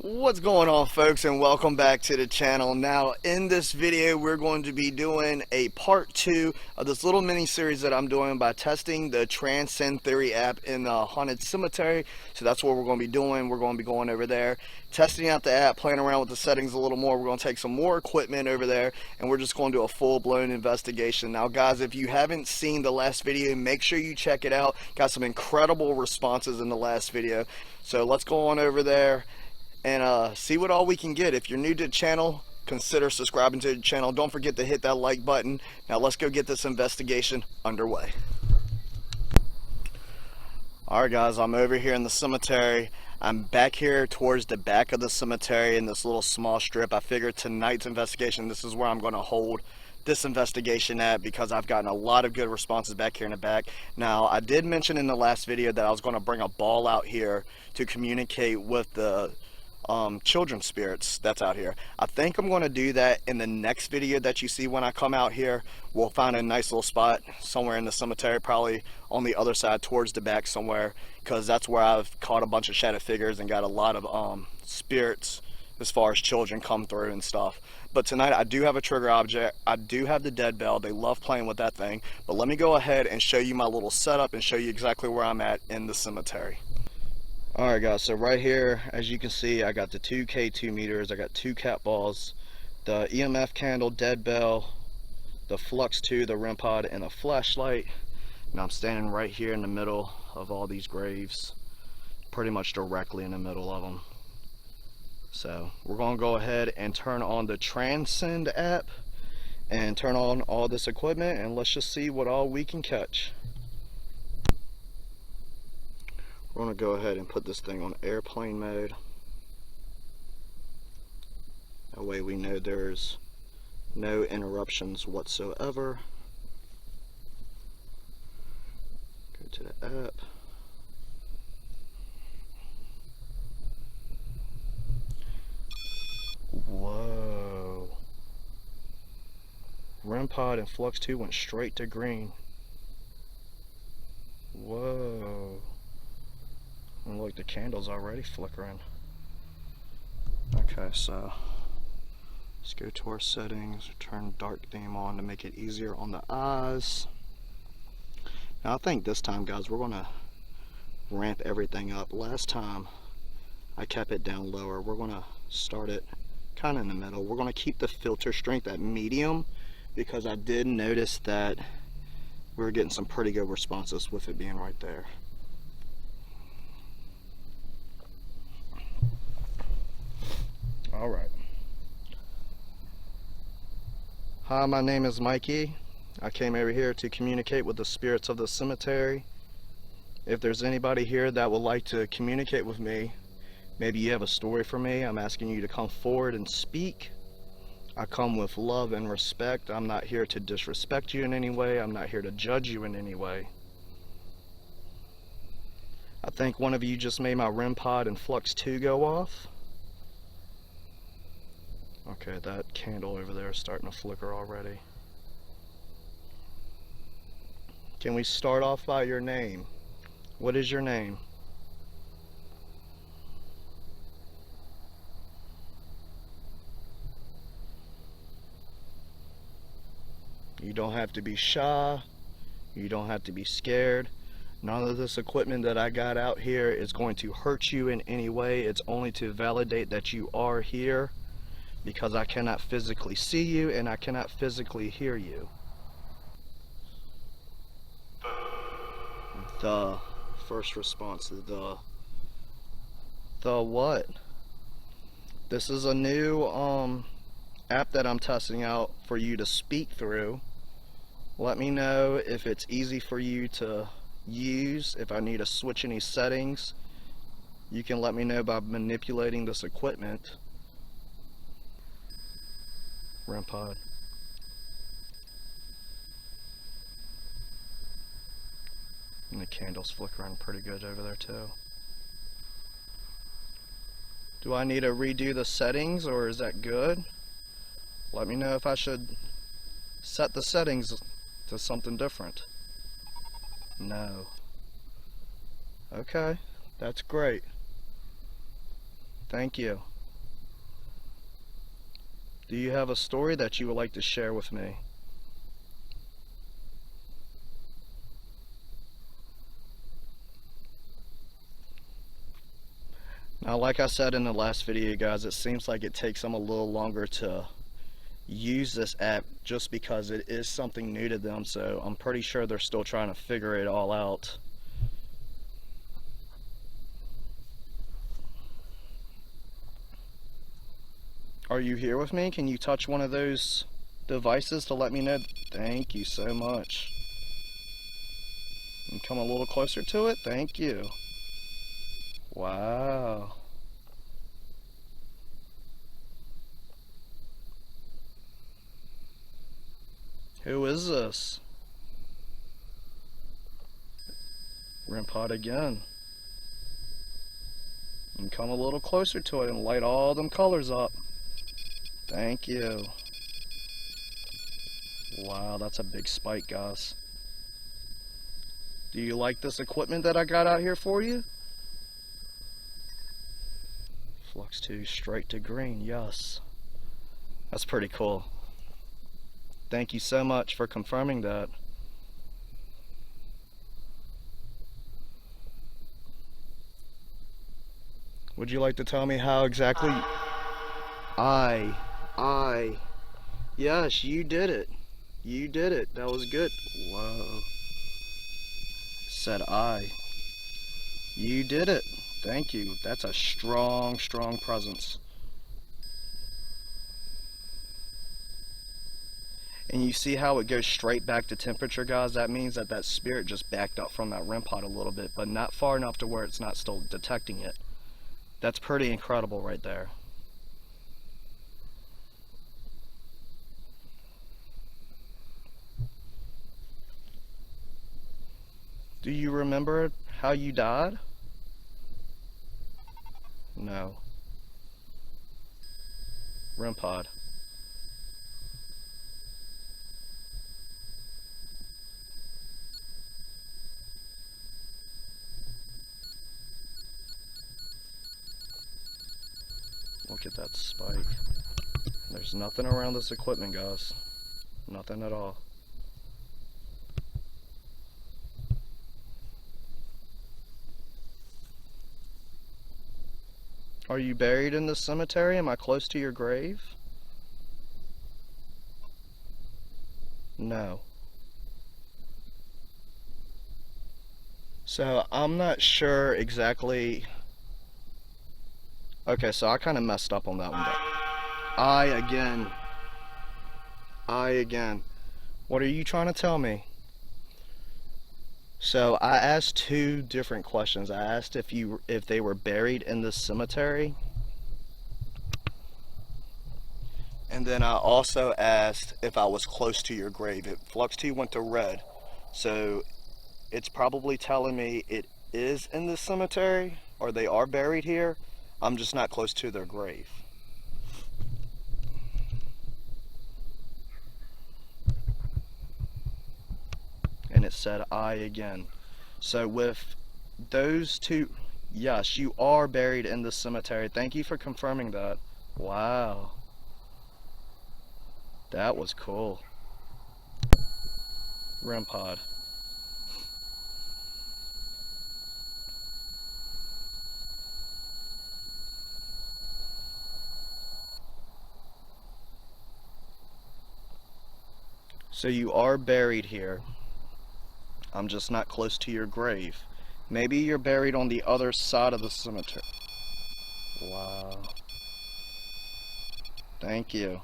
What's going on, folks, and welcome back to the channel. Now in this video we're going to be doing a part 2 of this little mini series that I'm doing by testing the Transcend Theory app in the haunted cemetery. So that's what we're going to be doing. We're going to be going over there, testing out the app, playing around with the settings a little more. We're going to take some more equipment over there, and we're just going to do a full-blown investigation. Now guys, if you haven't seen the last video, make sure you check it out. Got some incredible responses in the last video. So let's go on over there and see what all we can get. If you're new to the channel, consider subscribing to the channel. Don't forget to hit that like button. Now let's go get this investigation underway. Alright guys, I'm over here in the cemetery. I'm back here towards the back of the cemetery in this little small strip. I figured tonight's investigation, this is where I'm going to hold this investigation at, because I've gotten a lot of good responses back here in the back. Now I did mention in the last video that I was going to bring a ball out here to communicate with the children's spirits that's out here. I think I'm going to do that in the next video that you see when I come out here. We'll find a nice little spot somewhere in the cemetery, probably on the other side towards the back somewhere, because that's where I've caught a bunch of shadow figures and got a lot of spirits as far as children come through and stuff. But tonight I do have a trigger object. I do have the dead bell. They love playing with that thing. But let me go ahead and show you my little setup and show you exactly where I'm at in the cemetery. Alright guys, so right here, as you can see, I got the 2 K2 meters, I got 2 cat balls, the EMF candle, dead bell, the flux 2, the REM pod, and a flashlight. And I'm standing right here in the middle of all these graves, pretty much directly in the middle of them. So we're going to go ahead and turn on the Transcend app and turn on all this equipment, and let's just see what all we can catch. We're going to go ahead and put this thing on airplane mode. That way we know there's no interruptions whatsoever. Go to the app. Whoa. REM pod and flux 2 went straight to green. Whoa. And look, the candle's already flickering. Okay, so let's go to our settings, turn dark theme on to make it easier on the eyes. Now I think this time, guys, we're gonna ramp everything up. Last time I kept it down lower. We're gonna start it kind of in the middle. We're gonna keep the filter strength at medium, because I did notice that we were getting some pretty good responses with it being right there. Alright. Hi, my name is Mikey. I came over here to communicate with the spirits of the cemetery. If there's anybody here that would like to communicate with me, maybe you have a story for me, I'm asking you to come forward and speak. I come with love and respect. I'm not here to disrespect you in any way. I'm not here to judge you in any way. I think one of you just made my REM pod and flux 2 go off. Okay, that candle over there is starting to flicker already. Can we start off by your name? What is your name? You don't have to be shy. You don't have to be scared. None of this equipment that I got out here is going to hurt you in any way. It's only to validate that you are here, because I cannot physically see you and I cannot physically hear you. The first response is the what? This is a new app that I'm testing out for you to speak through. Let me know if it's easy for you to use. If I need to switch any settings, you can let me know by manipulating this equipment. REM pod. And the candle's flickering pretty good over there too. Do I need to redo the settings, or is that good? Let me know if I should set the settings to something different. No. Okay, that's great. Thank you. Do you have a story that you would like to share with me? Now, like I said in the last video, guys, it seems like it takes them a little longer to use this app just because it is something new to them, so I'm pretty sure they're still trying to figure it all out. Are you here with me? Can you touch one of those devices to let me know? Thank you so much. And come a little closer to it. Thank you. Wow. Who is this? REM pod again. And come a little closer to it and light all them colors up. Thank you. Wow, that's a big spike, guys. Do you like this equipment that I got out here for you? Flux 2 straight to green, yes. That's pretty cool. Thank you so much for confirming that. Would you like to tell me how exactly? Yes, you did it. You did it. That was good. Whoa. Said I. You did it. Thank you. That's a strong, strong presence. And you see how it goes straight back to temperature, guys? That means that that spirit just backed up from that REM pod a little bit, but not far enough to where it's not still detecting it. That's pretty incredible right there. Do you remember how you died? No. REM pod. Look at that spike. There's nothing around this equipment, guys. Nothing at all. Are you buried in this cemetery? Am I close to your grave? No. So I'm not sure exactly. Okay, so I kind of messed up on that one. I again. What are you trying to tell me? So I asked two different questions. I asked if they were buried in this cemetery. And then I also asked if I was close to your grave. Flux T went to red. So it's probably telling me it is in this cemetery, or they are buried here. I'm just not close to their grave. And it said I again. So with those two, yes, you are buried in the cemetery. Thank you for confirming that. Wow. That was cool. REM pod. So you are buried here. I'm just not close to your grave. Maybe you're buried on the other side of the cemetery. Wow. Thank you.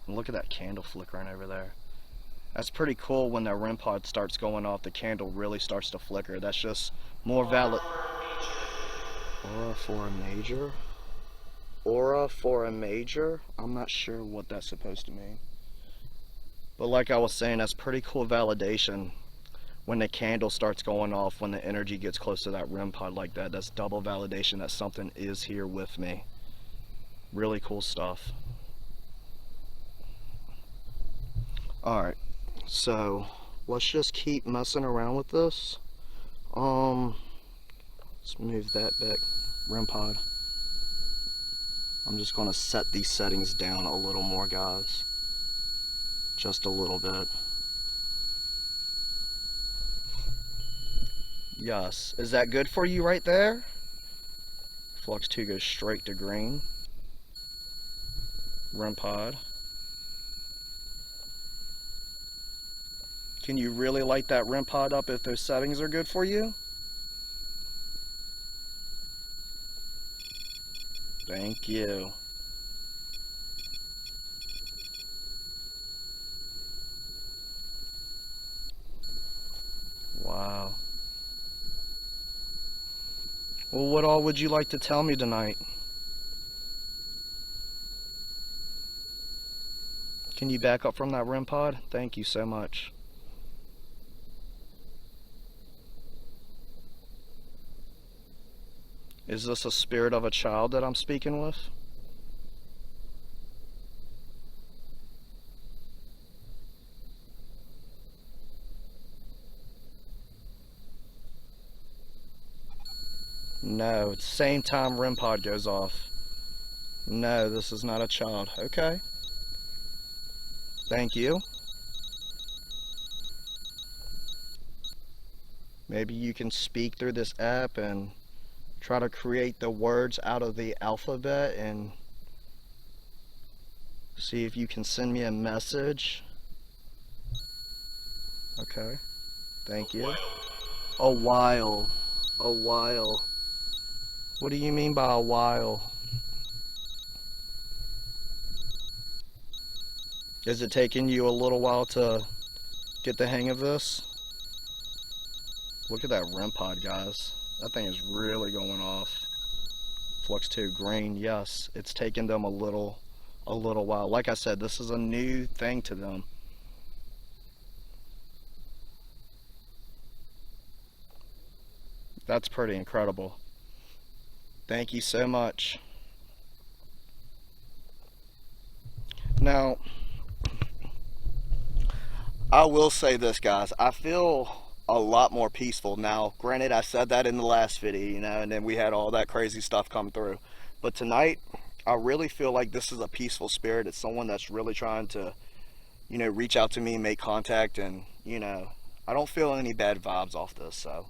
And look at that candle flickering over there. That's pretty cool. When that REM pod starts going off, the candle really starts to flicker. That's just more valid. Aura for a major? Aura for a major? I'm not sure what that's supposed to mean. But like I was saying, that's pretty cool validation. When the candle starts going off, when the energy gets close to that REM pod like that, that's double validation that something is here with me. Really cool stuff. Alright, so let's just keep messing around with this. Let's move that back. REM pod. I'm just going to set these settings down a little more, guys. Just a little bit. Yes. Is that good for you right there? Flux 2 goes straight to green. REM pod. Can you really light that REM pod up if those settings are good for you? Thank you. Wow. Well, what all would you like to tell me tonight? Can you back up from that REM pod? Thank you so much. Is this a spirit of a child that I'm speaking with? No, it's the same time REM pod goes off. No, this is not a child. Okay. Thank you. Maybe you can speak through this app and try to create the words out of the alphabet and see if you can send me a message. Okay. Thank you. A while. A while. What do you mean by a while? Is it taking you a little while to get the hang of this? Look at that REM pod, guys. That thing is really going off. Flux 2 green, yes. It's taken them a little while. Like I said, this is a new thing to them. That's pretty incredible. Thank you so much. Now, I will say this, guys. I feel a lot more peaceful now. Granted, I said that in the last video, you know, and then we had all that crazy stuff come through. But tonight, I really feel like this is a peaceful spirit. It's someone that's really trying to, you know, reach out to me, make contact, and, you know, I don't feel any bad vibes off this, so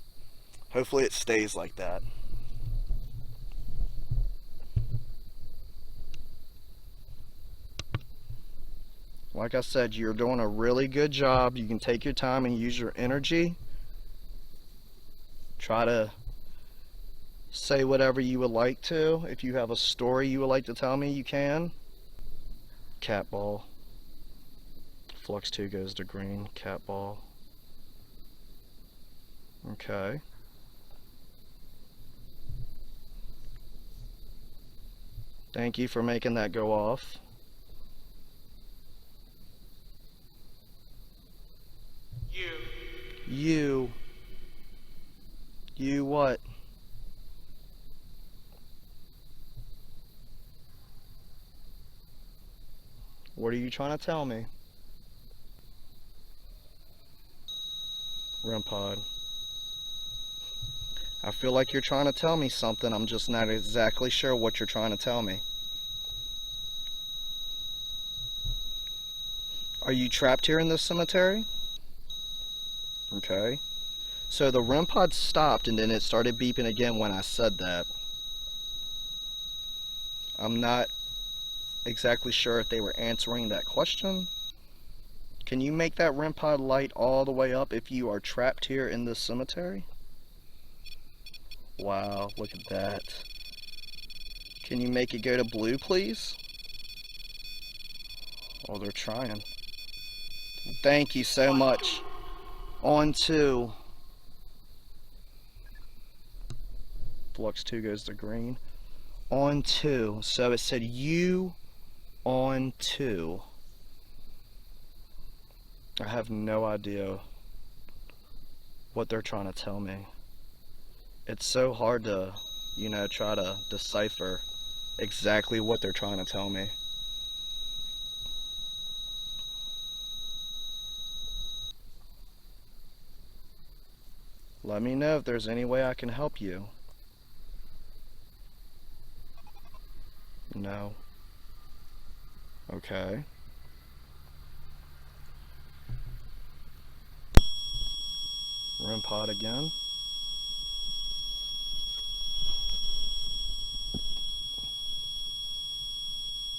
hopefully it stays like that. Like I said, you're doing a really good job. You can take your time and use your energy. Try to say whatever you would like to. If you have a story you would like to tell me, you can. Cat ball. Flux 2 goes to green. Cat ball. Okay. Thank you for making that go off. You. You what? What are you trying to tell me? REM pod. I feel like you're trying to tell me something. I'm just not exactly sure what you're trying to tell me. Are you trapped here in this cemetery? Okay. So the REM pod stopped and then it started beeping again when I said that. I'm not exactly sure if they were answering that question. Can you make that REM pod light all the way up if you are trapped here in this cemetery? Wow, look at that. Can you make it go to blue, please? Oh, they're trying. Thank you so much. On to. Flux 2 goes to green. On to. So it said you on to. I have no idea what they're trying to tell me. It's so hard to, you know, try to decipher exactly what they're trying to tell me. Let me know if there's any way I can help you. No. Okay. REM pod again.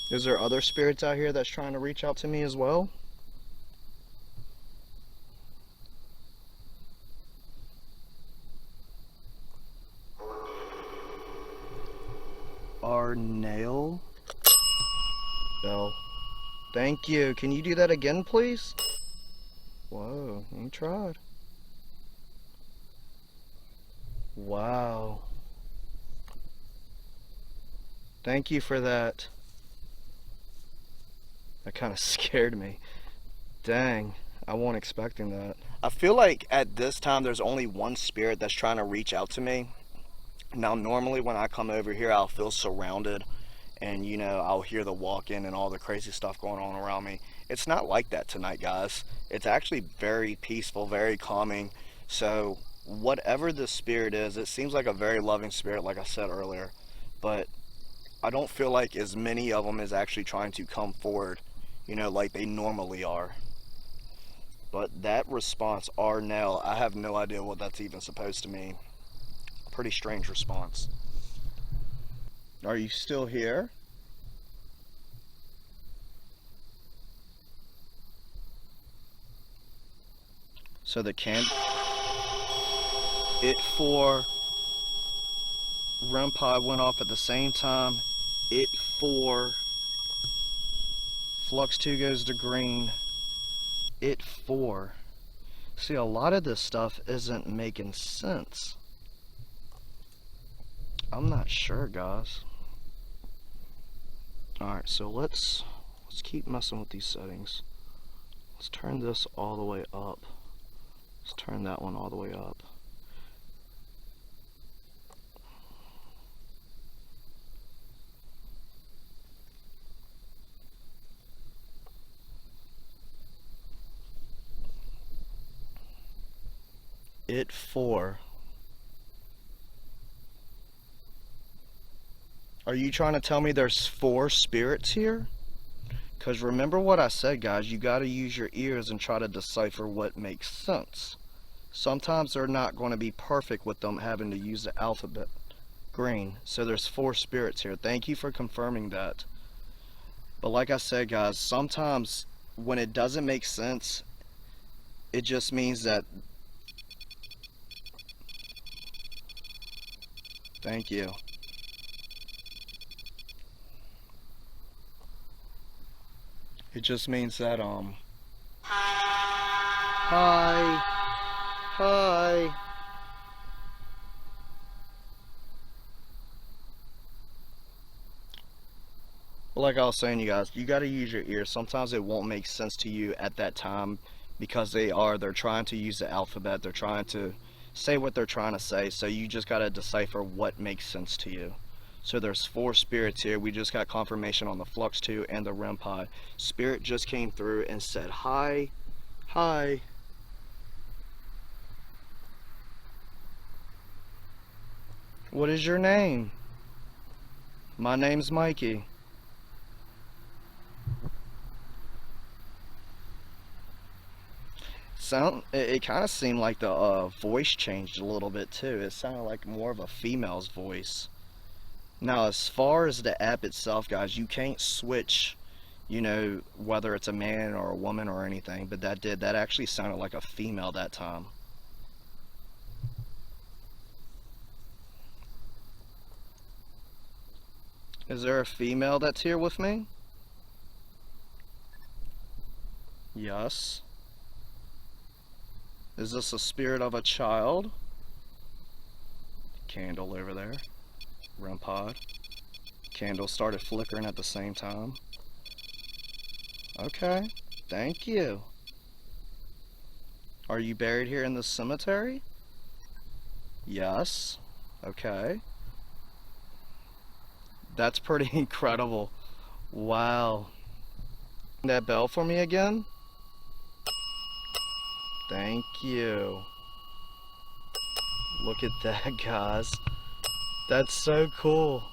Is there other spirits out here that's trying to reach out to me as well? Our nail bell. Thank you. Can you do that again, please? Whoa, you tried. Wow. Thank you for that. That kind of scared me. Dang, I wasn't expecting that. I feel like at this time there's only one spirit that's trying to reach out to me. Now, normally when I come over here, I'll feel surrounded and, you know, I'll hear the walk-in and all the crazy stuff going on around me. It's not like that tonight, guys. It's actually very peaceful, very calming. So whatever the spirit is, it seems like a very loving spirit, like I said earlier, but I don't feel like as many of them is actually trying to come forward, you know, like they normally are. But that response, Arnell, I have no idea what that's even supposed to mean. Pretty strange response. Are you still here? So the it for REM pod went off at the same time. It for flux 2 goes to green. It for. See, a lot of this stuff isn't making sense. I'm not sure, guys. Alright, so let's keep messing with these settings. Let's turn this all the way up. Let's turn that one all the way up. It for. Are you trying to tell me there's 4 spirits here? Because remember what I said, guys, you got to use your ears and try to decipher what makes sense. Sometimes they're not going to be perfect with them having to use the alphabet. Green. So there's 4 spirits here. Thank you for confirming that. But like I said, guys, sometimes when it doesn't make sense, it just means that... Thank you. It just means that, Hi. Hi. Well, like I was saying, you guys, you got to use your ears. Sometimes it won't make sense to you at that time because they're trying to use the alphabet. They're trying to say what they're trying to say. So you just got to decipher what makes sense to you. So there's 4 spirits here. We just got confirmation on the Flux 2 and the REM pod. Spirit just came through and said, hi, hi. What is your name? My name's Mikey. It kind of seemed like the voice changed a little bit too. It sounded like more of a female's voice. Now, as far as the app itself, guys, you can't switch, you know, whether it's a man or a woman or anything, but that actually sounded like a female that time. Is there a female that's here with me? Yes. Is this a spirit of a child? Candle over there. REM pod. Candle started flickering at the same time. Okay, thank you. Are you buried here in the cemetery? Yes. Okay. That's pretty incredible. Wow. That bell for me again? Thank you. Look at that, guys. That's so cool.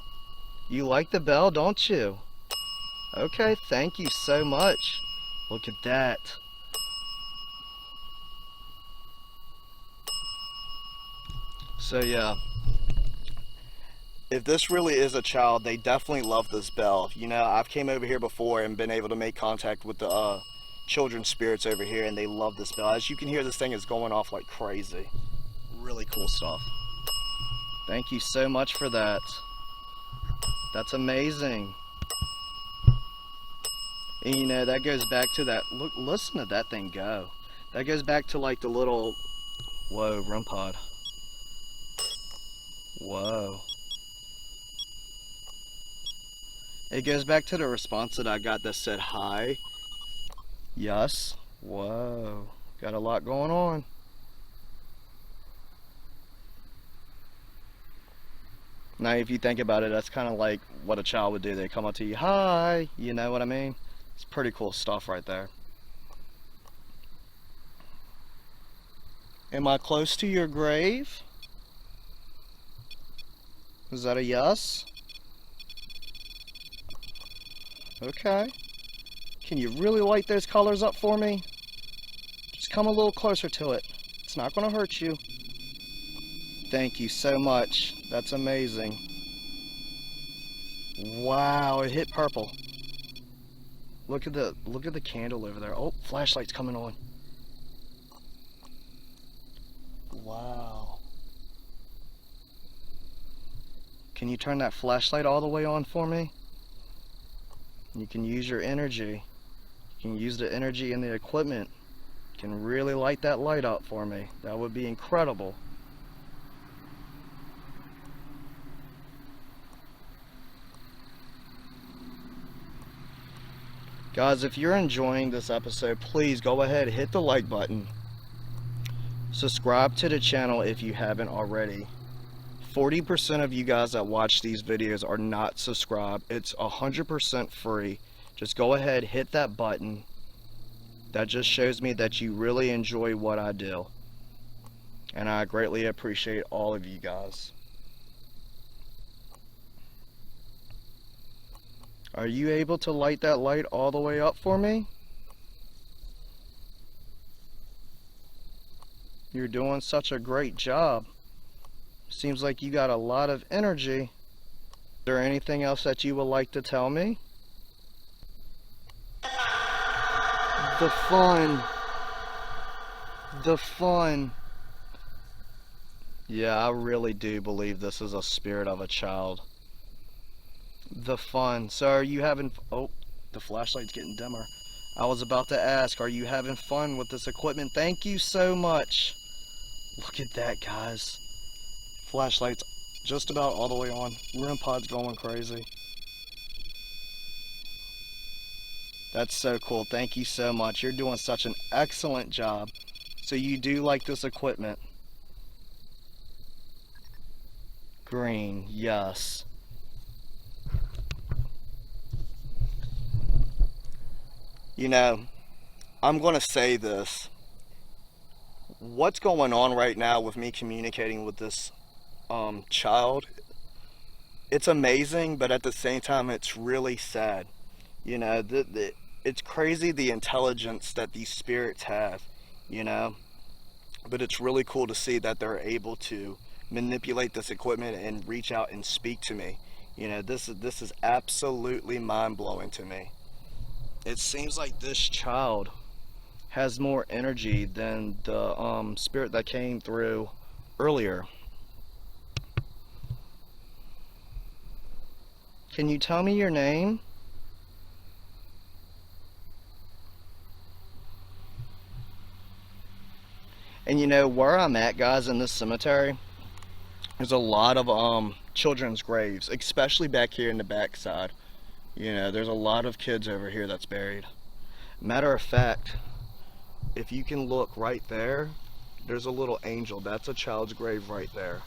You like the bell, don't you? Okay, thank you so much. Look at that. So yeah, if this really is a child, they definitely love this bell. You know, I've came over here before and been able to make contact with the children's spirits over here, and they love this bell. As you can hear, this thing is going off like crazy. Really cool stuff. Thank you so much for that. That's amazing. And you know, that goes back to that, look, listen to that thing go. That goes back to like the little, whoa, REM pod. Whoa. It goes back to the response that I got that said hi. Yes. Whoa. Got a lot going on. Now, if you think about it, that's kind of like what a child would do. They come up to you, hi, you know what I mean? It's pretty cool stuff right there. Am I close to your grave? Is that a yes? Okay. Can you really light those colors up for me? Just come a little closer to it. It's not going to hurt you. Thank you so much. That's amazing. Wow, it hit purple. Look at the candle over there. Oh, flashlight's coming on. Wow. Can you turn that flashlight all the way on for me? You can use your energy. You can use the energy in the equipment. You can really light that light up for me. That would be incredible. Guys, if you're enjoying this episode, please go ahead, hit the like button. Subscribe to the channel if you haven't already. 40% of you guys that watch these videos are not subscribed. It's 100% free. Just go ahead, hit that button. That just shows me that you really enjoy what I do. And I greatly appreciate all of you guys. Are you able to light that light all the way up for me? You're doing such a great job. Seems like you got a lot of energy. Is there anything else that you would like to tell me? The fun. The fun. Yeah, I really do believe this is a spirit of a child. The fun. So are you having... Oh, the flashlight's getting dimmer. I was about to ask, are you having fun with this equipment? Thank you so much. Look at that, guys. Flashlight's just about all the way on. REM pod's going crazy. That's so cool. Thank you so much. You're doing such an excellent job. So you do like this equipment? Green, yes. You know, I'm going to say this. What's going on right now with me communicating with this child, it's amazing, but at the same time, it's really sad. You know, it's crazy the intelligence that these spirits have, you know, but it's really cool to see that they're able to manipulate this equipment and reach out and speak to me. You know, this is absolutely mind-blowing to me. It seems like this child has more energy than the spirit that came through earlier. Can you tell me your name? And you know where I'm at, guys, in this cemetery, there's a lot of children's graves, especially back here in the backside. You know, there's a lot of kids over here that's buried. Matter of fact, if you can look right there, there's a little angel. That's a child's grave right there.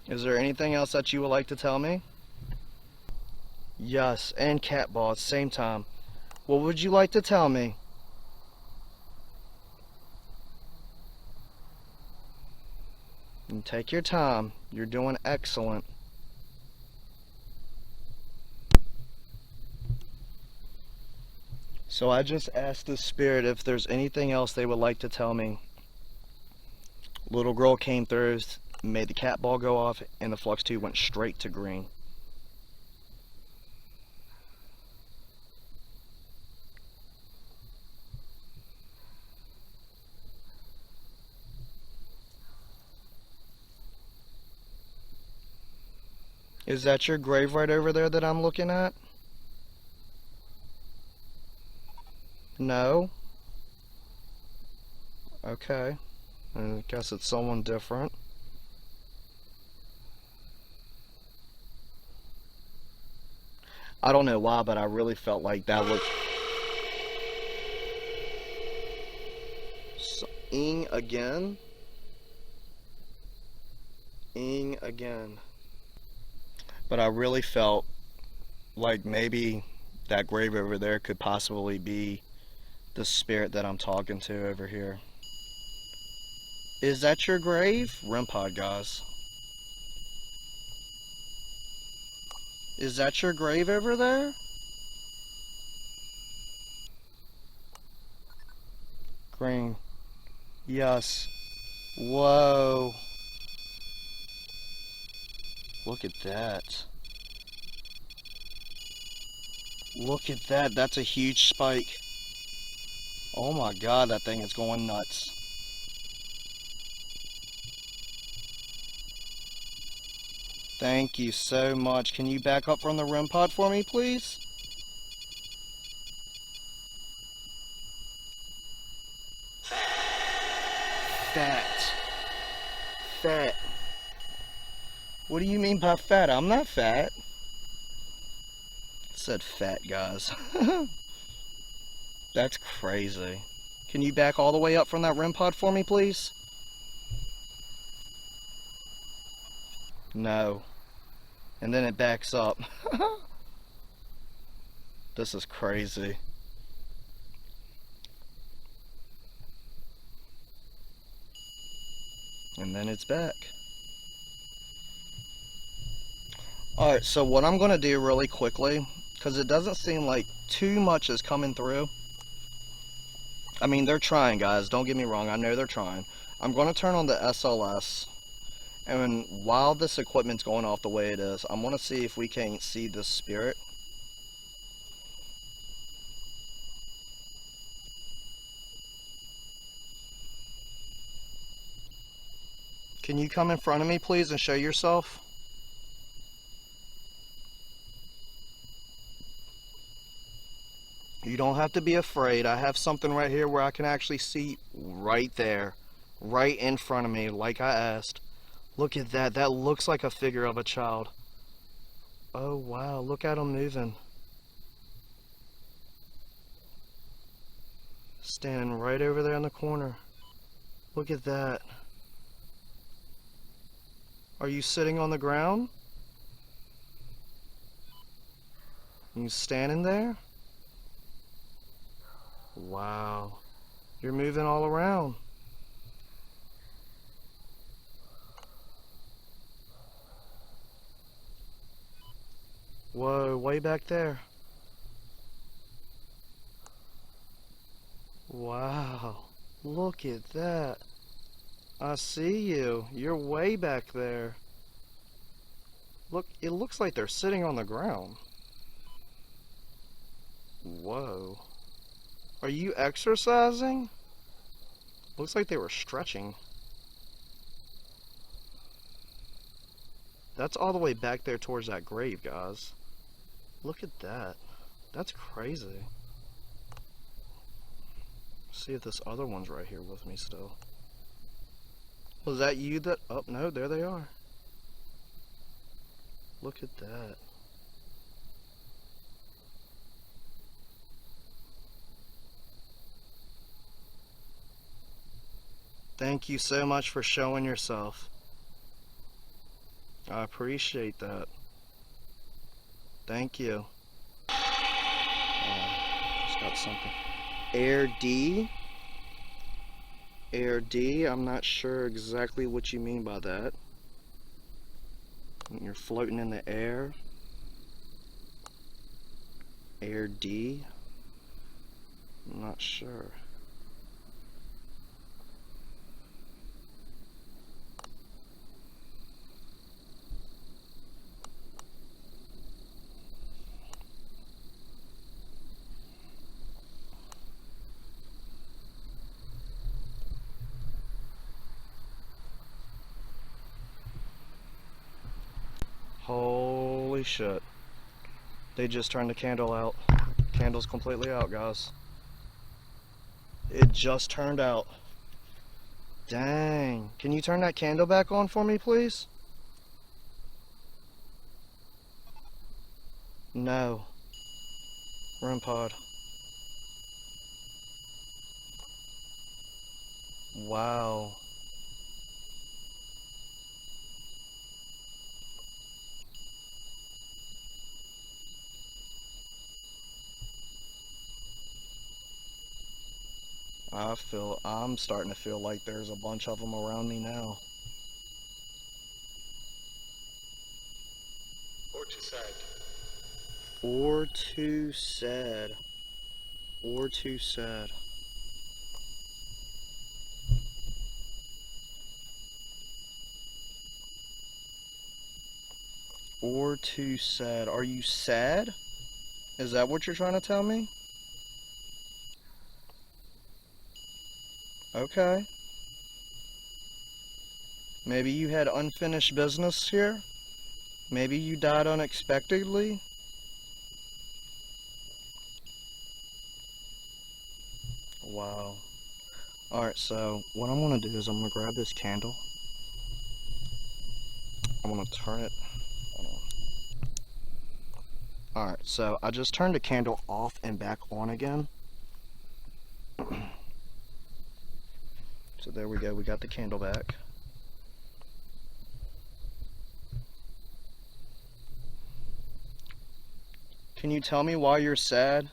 Is there anything else that you would like to tell me? Yes, and cat ball at the same time. What would you like to tell me? And take your time. You're doing excellent. So I just asked the spirit if there's anything else they would like to tell me. Little girl came through, made the cat ball go off, and the flux tube went straight to green. Is that your grave right over there that I'm looking at? No? Okay. I guess it's someone different. I don't know why, but I really felt like that looked... Ing again? Ing again. But I really felt like maybe that grave over there could possibly be the spirit that I'm talking to over here. Is that your grave? REM pod, guys. Is that your grave over there? Green. Yes. Whoa. Look at that. Look at that. That's a huge spike. Oh my god, that thing is going nuts. Thank you so much. Can you back up from the REM pod for me, please? Fat. Fat. What do you mean by fat? I'm not fat. I said fat, guys. That's crazy. Can you back all the way up from that REM pod for me, please? No. And then it backs up. This is crazy. And then it's back. Alright, so what I'm going to do really quickly, because it doesn't seem like too much is coming through. I mean, they're trying, guys. Don't get me wrong. I know they're trying. I'm going to turn on the SLS. And while this equipment's going off the way it is, I'm going to see if we can't see the spirit. Can you come in front of me, please, and show yourself? You don't have to be afraid. I have something right here where I can actually see right there. Right in front of me, like I asked. Look at that. That looks like a figure of a child. Oh, wow. Look at him moving. Standing right over there in the corner. Look at that. Are you sitting on the ground? You standing there? Wow. You're moving all around. Whoa, way back there. Wow. Look at that. I see you. You're way back there. Look, it looks like they're sitting on the ground. Whoa. Are you exercising? Looks like they were stretching. That's all the way back there towards that grave, guys. Look at that. That's crazy. See if this other one's right here with me still. Was that you that... Oh, no, there they are. Look at that. Thank you so much for showing yourself. I appreciate that. Thank you. Just got something. Air D. Air D, I'm not sure exactly what you mean by that. You're floating in the air. Air D, I'm not sure. Holy shit. They just turned the candle out. Candle's completely out, guys. It just turned out. Dang. Can you turn that candle back on for me, please? No. REM pod. Wow. I'm starting to feel like there's a bunch of them around me now. Or too sad. Or too sad. Or too sad. Or too sad. Are you sad? Is that what you're trying to tell me? Okay. Maybe you had unfinished business here? Maybe you died unexpectedly? Wow. Alright, so what I'm going to do is I'm going to grab this candle. I'm going to turn it. Hold on. Alright, so I just turned the candle off and back on again. So there we go, we got the candle back. Can you tell me why you're sad?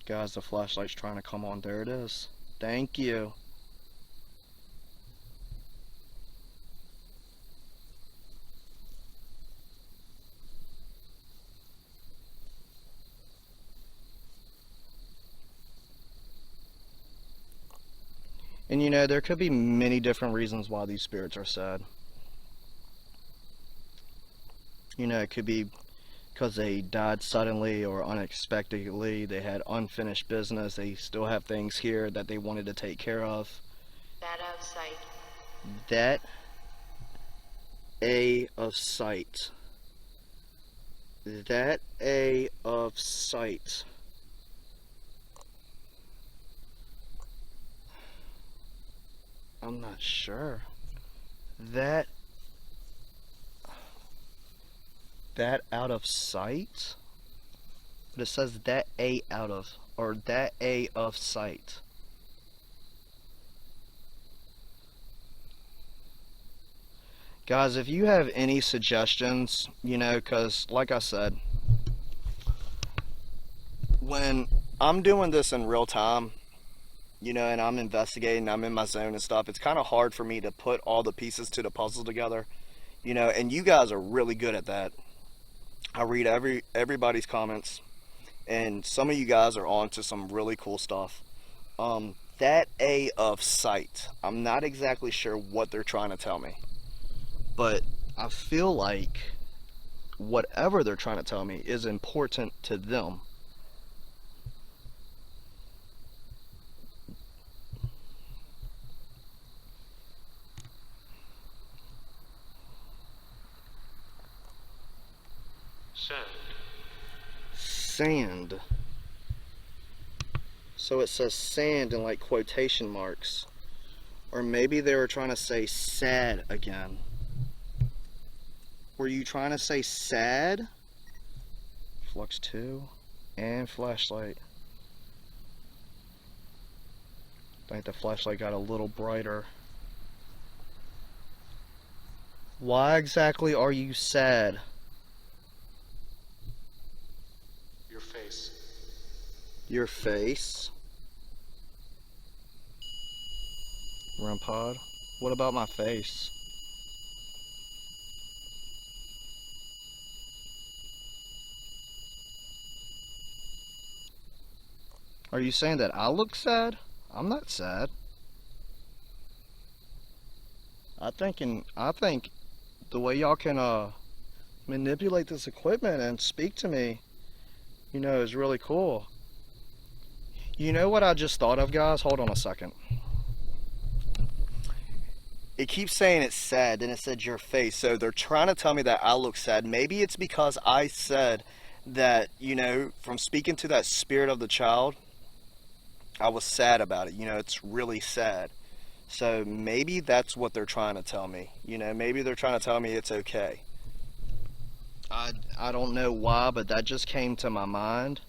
Guys, the flashlight's trying to come on. There it is. Thank you. And you know, there could be many different reasons why these spirits are sad. You know, it could be because they died suddenly or unexpectedly. They had unfinished business. They still have things here that they wanted to take care of. That out of sight. That A of sight. That A of sight. I'm not sure. That out of sight? But it says that A out of, or that A of sight. Guys, if you have any suggestions, you know, because like I said, when I'm doing this in real time, you know, and I'm investigating, I'm in my zone and stuff, it's kind of hard for me to put all the pieces to the puzzle together, you know, and you guys are really good at that. I read everybody's comments, and some of you guys are on to some really cool stuff. That A of sight, I'm not exactly sure what they're trying to tell me, but I feel like whatever they're trying to tell me is important to them. Sand. So it says sand in like quotation marks. Or maybe they were trying to say sad again. Were you trying to say sad? Flux 2 and flashlight. I think the flashlight got a little brighter. Why exactly are you sad? Your face. Your face? REM pod. What about my face? Are you saying that I look sad? I'm not sad. I think the way y'all can manipulate this equipment and speak to me, is really cool. You know what I just thought of, guys? Hold on a second. It keeps saying it's sad, and it said your face. So they're trying to tell me that I look sad. Maybe it's because I said that, from speaking to that spirit of the child, I was sad about it. It's really sad. So maybe that's what they're trying to tell me. Maybe they're trying to tell me it's okay. I don't know why, but that just came to my mind.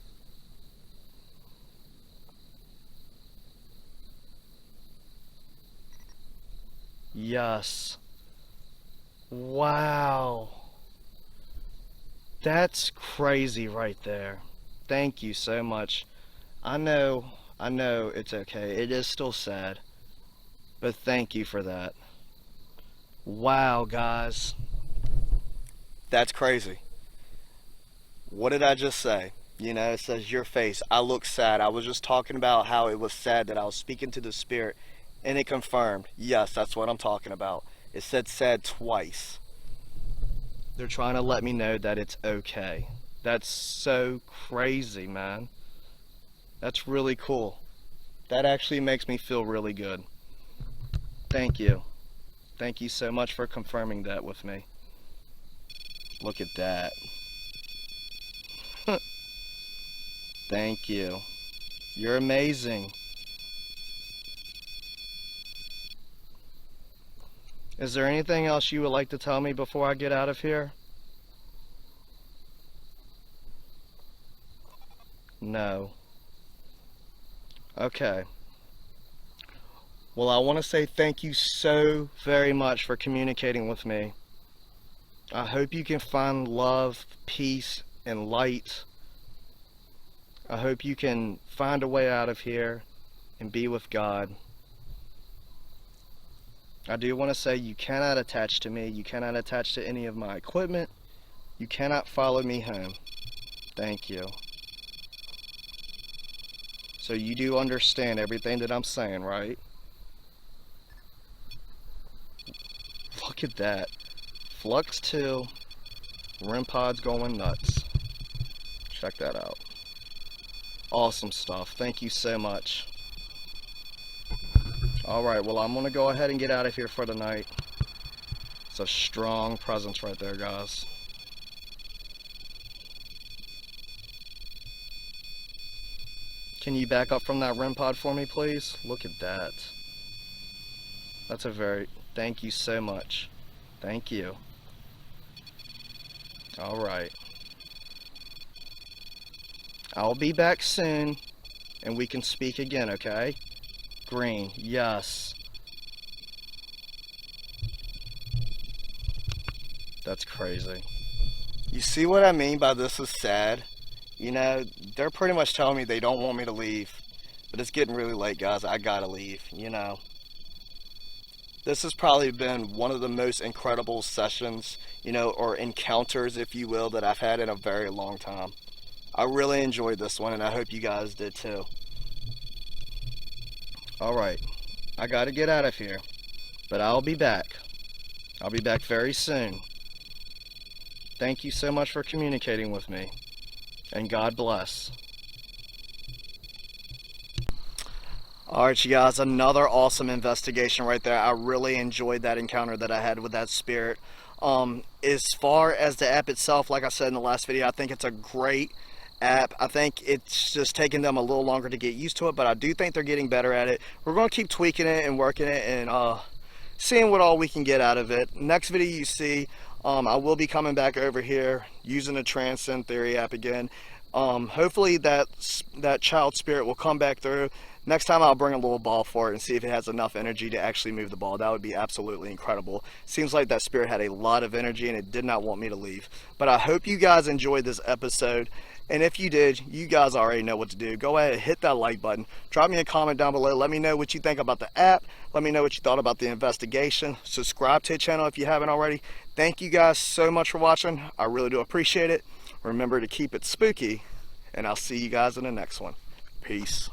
Yes. Wow. That's crazy right there. Thank you so much. I know it's okay. It is still sad. But thank you for that. Wow, guys. That's crazy. What did I just say? It says your face. I look sad. I was just talking about how it was sad that I was speaking to the spirit, and it confirmed. Yes, that's what I'm talking about. It said sad twice. They're trying to let me know that it's okay. That's so crazy, man. That's really cool. That actually makes me feel really good. Thank you. Thank you so much for confirming that with me. Look at that. Thank you. You're amazing. Is there anything else you would like to tell me before I get out of here? No. Okay. Well, I want to say thank you so very much for communicating with me. I hope you can find love, peace, and light. I hope you can find a way out of here and be with God. I do want to say you cannot attach to me. You cannot attach to any of my equipment. You cannot follow me home. Thank you. So you do understand everything that I'm saying, right? Look at that. Flux 2. REM pod's going nuts. Check that out. Awesome stuff. Thank you so much. Alright, well, I'm going to go ahead and get out of here for the night. It's a strong presence right there, guys. Can you back up from that REM pod for me, please? Look at that. That's a very... Thank you so much. Thank you. Alright. I'll be back soon, and we can speak again, okay? Green, yes. That's crazy. You see what I mean by this is sad? They're pretty much telling me they don't want me to leave. But it's getting really late, guys. I gotta leave, This has probably been one of the most incredible sessions, or encounters, if you will, that I've had in a very long time. I really enjoyed this one, and I hope you guys did too. Alright, I gotta get out of here, but I'll be back. I'll be back very soon. Thank you so much for communicating with me, and God bless. Alright, you guys, another awesome investigation right there. I really enjoyed that encounter that I had with that spirit. As far as the app itself, like I said in the last video, I think it's a great app. I think it's just taking them a little longer to get used to it, but I do think they're getting better at it. We're going to keep tweaking it and working it and seeing what all we can get out of it. Next video you see, I will be coming back over here using the Transcend Theory app again. Hopefully that child spirit will come back through. Next time I'll bring a little ball for it and see if it has enough energy to actually move the ball. That would be absolutely incredible. Seems like that spirit had a lot of energy and it did not want me to leave. But I hope you guys enjoyed this episode. And if you did, you guys already know what to do. Go ahead and hit that like button. Drop me a comment down below. Let me know what you think about the app. Let me know what you thought about the investigation. Subscribe to the channel if you haven't already. Thank you guys so much for watching. I really do appreciate it. Remember to keep it spooky, and I'll see you guys in the next one. Peace.